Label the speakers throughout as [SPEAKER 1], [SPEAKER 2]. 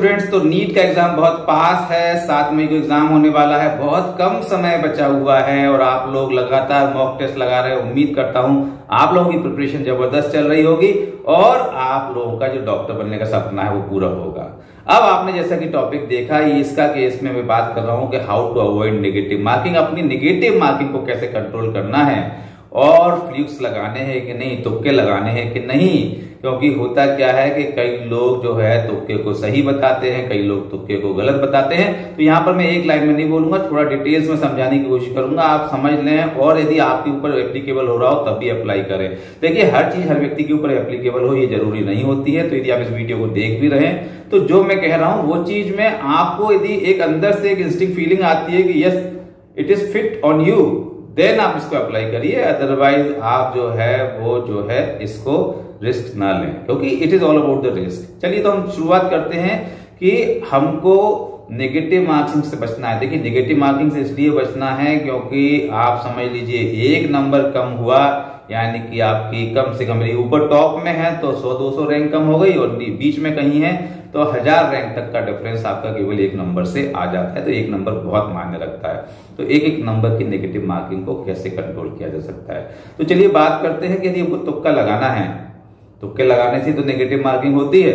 [SPEAKER 1] Students, तो NEET का exam बहुत पास है, 7 मई को एग्जाम होने वाला है, बहुत कम समय बचा हुआ है और आप लोग लगातार मॉक टेस्ट लगा रहे हैं। उम्मीद करता हूं आप लोगों की प्रिपरेशन जबरदस्त चल रही होगी और आप लोगों का जो डॉक्टर बनने का सपना है वो पूरा होगा। अब आपने जैसा कि टॉपिक देखा, इसका केस में मैं बात कर रहा हूं कि how to avoid negative marking, अपनी नेगेटिव मार्किंग को कैसे कंट्रोल करना है और फ्लूक्स लगाने हैं कि नहीं, तुक्के लगाने हैं कि नहीं। क्योंकि होता क्या है कि कई लोग जो है तुक्के को सही बताते हैं, कई लोग तुक्के को गलत बताते हैं। तो यहां पर मैं एक लाइन में नहीं बोलूंगा, थोड़ा डिटेल्स में समझाने की कोशिश करूंगा, आप समझ लें और यदि आपके ऊपर एप्लीकेबल हो रहा हो तब भी अप्लाई करें। देखिए, हर चीज हर व्यक्ति के ऊपर एप्लीकेबल हो ये जरूरी नहीं होती है। तो यदि आप इस वीडियो को देख भी रहे हैं तो जो मैं कह रहा हूं वो चीज में आपको यदि एक अंदर से एक इंस्टिंक्ट फीलिंग आती है कि yes it is fit on you, then आप इसको अप्लाई करिए। अदरवाइज आप जो है वो जो है इसको रिस्क ना लें, क्योंकि it is all about the risk. चलिए तो हम शुरुआत करते हैं कि हमको नेगेटिव मार्किंग से बचना है। देखिए, नेगेटिव मार्किंग से इसलिए बचना है क्योंकि आप समझ लीजिए एक नंबर कम हुआ यानी कि आपकी कम से कम ऊपर टॉप में है तो 100-200 रैंक कम हो गई और बीच में कहीं है तो 1000 रैंक तक का डिफरेंस आपका केवल एक नंबर से आ जाता है। तो एक नंबर बहुत मायने रखता है। तो एक एक नंबर की नेगेटिव मार्किंग को कैसे कंट्रोल किया जा सकता है। तो चलिए बात करते हैं कि यदि हमको तुक्का लगाना है, तुक्के लगाने से तो नेगेटिव मार्किंग होती है,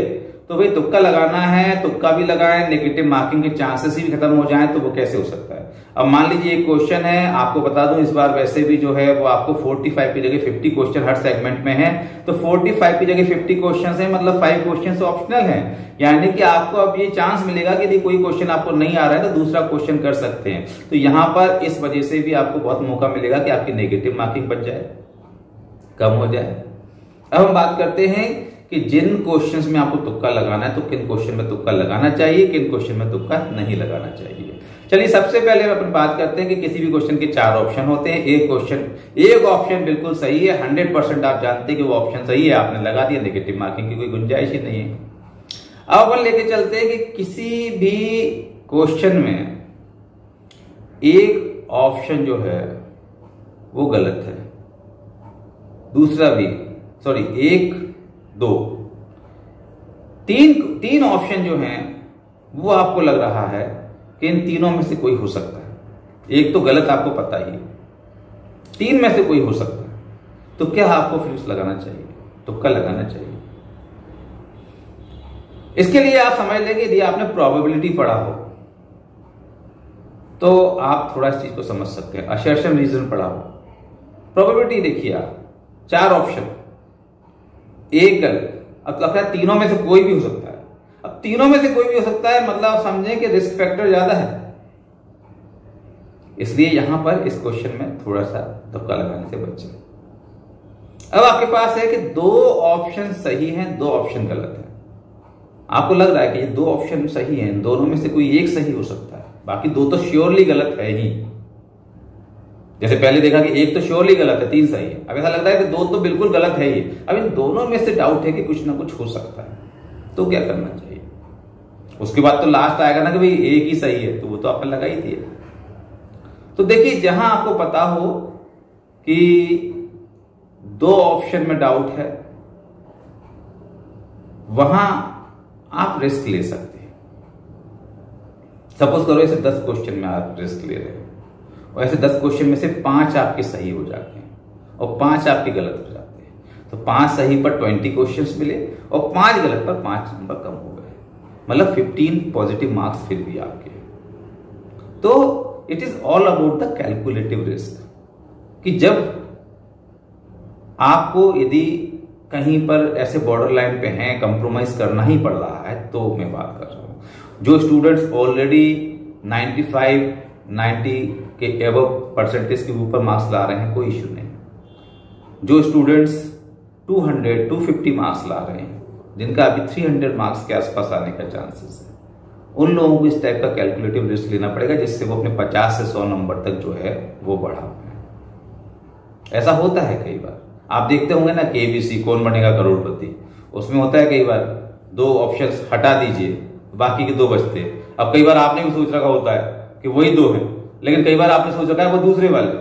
[SPEAKER 1] तो भाई तुक्का लगाना है, तुक्का भी लगाएं, नेगेटिव मार्किंग के चांसेस ही खत्म हो जाएं तो वो कैसे हो सकता है। अब मान लीजिए एक क्वेश्चन है, आपको बता दूं इस बार वैसे भी जो है वो आपको 45 की जगह 50 क्वेश्चन हर सेगमेंट में है। तो 45 की जगह 50 क्वेश्चन है, मतलब 5 क्वेश्चन ऑप्शनल है। यानी कि आपको अब ये चांस मिलेगा कि यदि कोई क्वेश्चन आपको नहीं आ रहा है तो दूसरा क्वेश्चन कर सकते हैं। तो यहां पर इस वजह से भी आपको बहुत मौका मिलेगा कि आपकी नेगेटिव मार्किंग बच जाए, कम हो जाए। अब हम बात करते हैं कि जिन क्वेश्चंस में आपको तुक्का लगाना है तो किन क्वेश्चन में तुक्का लगाना चाहिए, किन क्वेश्चन में तुक्का नहीं लगाना चाहिए। चलिए सबसे पहले अपन बात करते हैं कि किसी भी क्वेश्चन के 4 ऑप्शन होते हैं। एक ऑप्शन बिल्कुल सही है, 100% आप जानते हैं कि वो ऑप्शन सही है, आपने लगा दिया, नेगेटिव मार्किंग की कोई गुंजाइश ही नहीं है। अब अपन लेके चलते हैं कि किसी भी क्वेश्चन में एक ऑप्शन जो है वो गलत है, दूसरा भी सॉरी 1 2 तीन ऑप्शन जो हैं वो आपको लग रहा है कि इन तीनों में से कोई हो सकता है। एक तो गलत आपको पता ही, 3 में से कोई हो सकता है। तो क्या आपको फ्लूक्स लगाना चाहिए, तुक्का लगाना चाहिए? इसके लिए आप समझ लेंगे यदि आपने प्रोबेबिलिटी पढ़ा हो तो आप थोड़ा इस चीज को समझ सकते हैं। असर्शन रीजन पढ़ा हो, प्रोबेबिलिटी देखिए आप 4 ऑप्शन, एक गलत, अब लगता है तीनों में से कोई भी हो सकता है। अब तीनों में से कोई भी हो सकता है मतलब आप समझें कि रिस्क फैक्टर ज्यादा है। इसलिए यहां पर इस क्वेश्चन में थोड़ा सा तुक्का लगाने से बचें। अब आपके पास है कि 2 ऑप्शन सही हैं, 2 ऑप्शन गलत हैं। आपको लग रहा है कि ये 2 ऑप्शन सही हैं, दोनों में से कोई एक सही हो सकता है, बाकी 2 तो श्योरली गलत है ही। जैसे पहले देखा कि एक तो श्योरली गलत है, 3 सही है। अब ऐसा लगता है कि 2 तो बिल्कुल गलत है ही। अब इन दोनों में से डाउट है कि कुछ ना कुछ हो सकता है, तो क्या करना चाहिए? उसके बाद तो लास्ट आएगा ना कि भाई एक ही सही है, तो वो तो आपने लगा ही दिया। तो देखिए, जहां आपको पता हो कि 2 ऑप्शन में डाउट है वहां आप रिस्क ले सकते हैं। सपोज करो ऐसे 10 क्वेश्चन में आप रिस्क ले रहे हैं और ऐसे 10 क्वेश्चन में से 5 आपके सही हो जाते हैं और 5 आपके गलत हो जाते हैं। तो 5 सही पर 20 क्वेश्चंस मिले और 5 गलत पर 5 नंबर कम हो गए, मतलब 15 पॉजिटिव मार्क्स फिर भी आपके। तो it is all about the calculative risk कि जब आपको यदि कहीं पर ऐसे बॉर्डर लाइन पे हैं, कंप्रोमाइज करना ही पड़ रहा है, तो मैं बात कर रहा हूं जो स्टूडेंट्स ऑलरेडी 95 90 के एबव परसेंटेज के ऊपर मार्क्स ला रहे हैं, कोई इश्यू नहीं। जो स्टूडेंट्स 200 250 मार्क्स ला रहे हैं, जिनका अभी 300 मार्क्स के आसपास आने का चांसेस है, उन लोगों को इस टाइप का कैलकुलेटिव रिस्क लेना पड़ेगा जिससे वो अपने 50 से 100 नंबर तक जो है वो बढ़ा पाए। ऐसा होता है कई बार, आप देखते होंगे ना केबीसी कौन बनेगा करोड़पति, उसमें होता है कई बार 2 ऑप्शंस हटा दीजिए बाकी के 2 बचते। अब कई बार आपने भी सोच रखा होता है कि वही 2 हैं, लेकिन कई बार आपने सोच रखा है वो दूसरे वाले।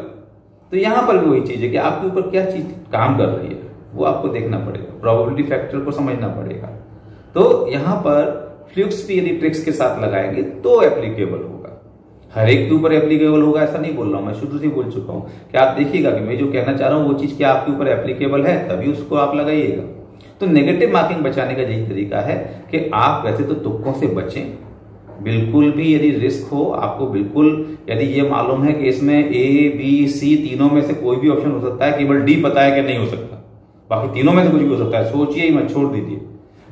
[SPEAKER 1] तो यहां पर भी वही चीज है कि आपके ऊपर क्या चीज काम कर रही है वो आपको देखना पड़ेगा, प्रोबेबिलिटी फैक्टर को समझना पड़ेगा। तो यहां पर फ्लूक्स भी यदि ट्रिक्स के साथ लगाएंगे तो एप्लीकेबल होगा। हर एक के ऊपर एप्लीकेबल होगा ऐसा नहीं बोल रहा हूं, मैं शुरू से बोल चुका हूं कि आप देखिएगा कि मैं जो कहना चाह रहा हूं वो चीज क्या आपके ऊपर एप्लीकेबल है, तभी उसको आप लगाइएगा। तो नेगेटिव मार्किंग बचाने का यही तरीका है कि आप वैसे तो तुक्कों से बचें, बिल्कुल भी यदि रिस्क हो आपको, बिल्कुल यदि ये मालूम है कि इसमें ए बी सी तीनों में से कोई भी ऑप्शन हो सकता है, केवल डी पता है कि नहीं हो सकता, बाकी तीनों में से कुछ भी हो सकता है, सोचिए ही मत, छोड़ दीजिए।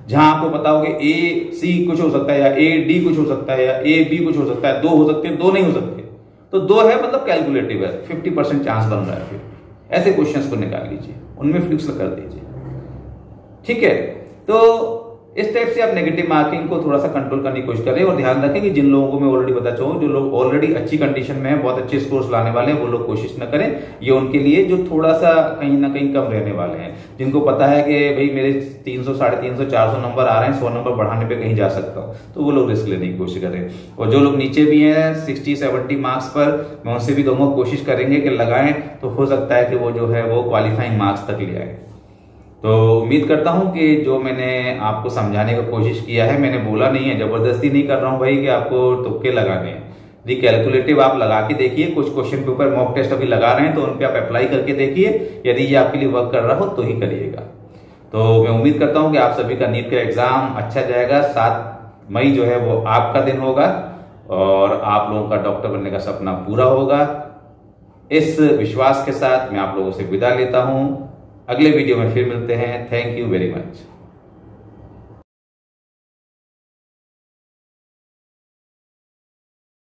[SPEAKER 1] जहां आपको पता हो कि ए सी कुछ हो सकता है या ए डी कुछ हो सकता है या ए बी कुछ हो सकता है, दो हो सकते हैं, दो नहीं हो सकते, तो दो है मतलब कैलकुलेटिव है, 50% चांस बन रहा है, फिर ऐसे क्वेश्चंस को निकाल लीजिए, उनमें फ्लिक्स कर दीजिए। ठीक है, तो इस टाइप से आप नेगेटिव मार्किंग को थोड़ा सा कंट्रोल करने की कोशिश करें। और ध्यान रखें कि जिन लोगों को मैं ऑलरेडी बता चुका हूं, जो लोग ऑलरेडी अच्छी कंडीशन में है, बहुत अच्छे स्कोर्स लाने वाले हैं, वो लोग कोशिश न करें। ये उनके लिए जो थोड़ा सा कहीं ना कहीं कम रहने वाले हैं, जिनको पता है कि भाई मेरे 300, 350, 400 नंबर आ रहे हैं, 100 नंबर बढ़ाने पे कहीं जा सकता हूं, तो वो लोग रिस्क लेने की कोशिश करें। और जो लोग नीचे भी हैं 60-70 मार्क्स पर, मैं उनसे भी कहूंगा कोशिश करेंगे कि लगाएं, तो हो सकता है कि वो जो है वो क्वालिफाइंग मार्क्स तक ले आए। तो उम्मीद करता हूं कि जो मैंने आपको समझाने का कोशिश किया है, मैंने बोला नहीं है, जबरदस्ती नहीं कर रहा हूं भाई कि आपको तुक्के लगाने हैं। यदि कैलकुलेटिव आप लगा के देखिए, कुछ क्वेश्चन के ऊपर मॉक टेस्ट अभी लगा रहे हैं तो उन पे आप अप्लाई करके देखिए, यदि ये आपके लिए वर्क कर रहा हो तो ही करिएगा। तो मैं उम्मीद करता हूं कि आप सभी का नीट का एग्जाम अच्छा जाएगा। 7 मई जो है वो आपका दिन होगा और आप लोगों का डॉक्टर बनने का सपना पूरा होगा। इस विश्वास के साथ मैं आप लोगों से विदा लेता हूं। अगले वीडियो में फिर मिलते हैं। Thank you very much.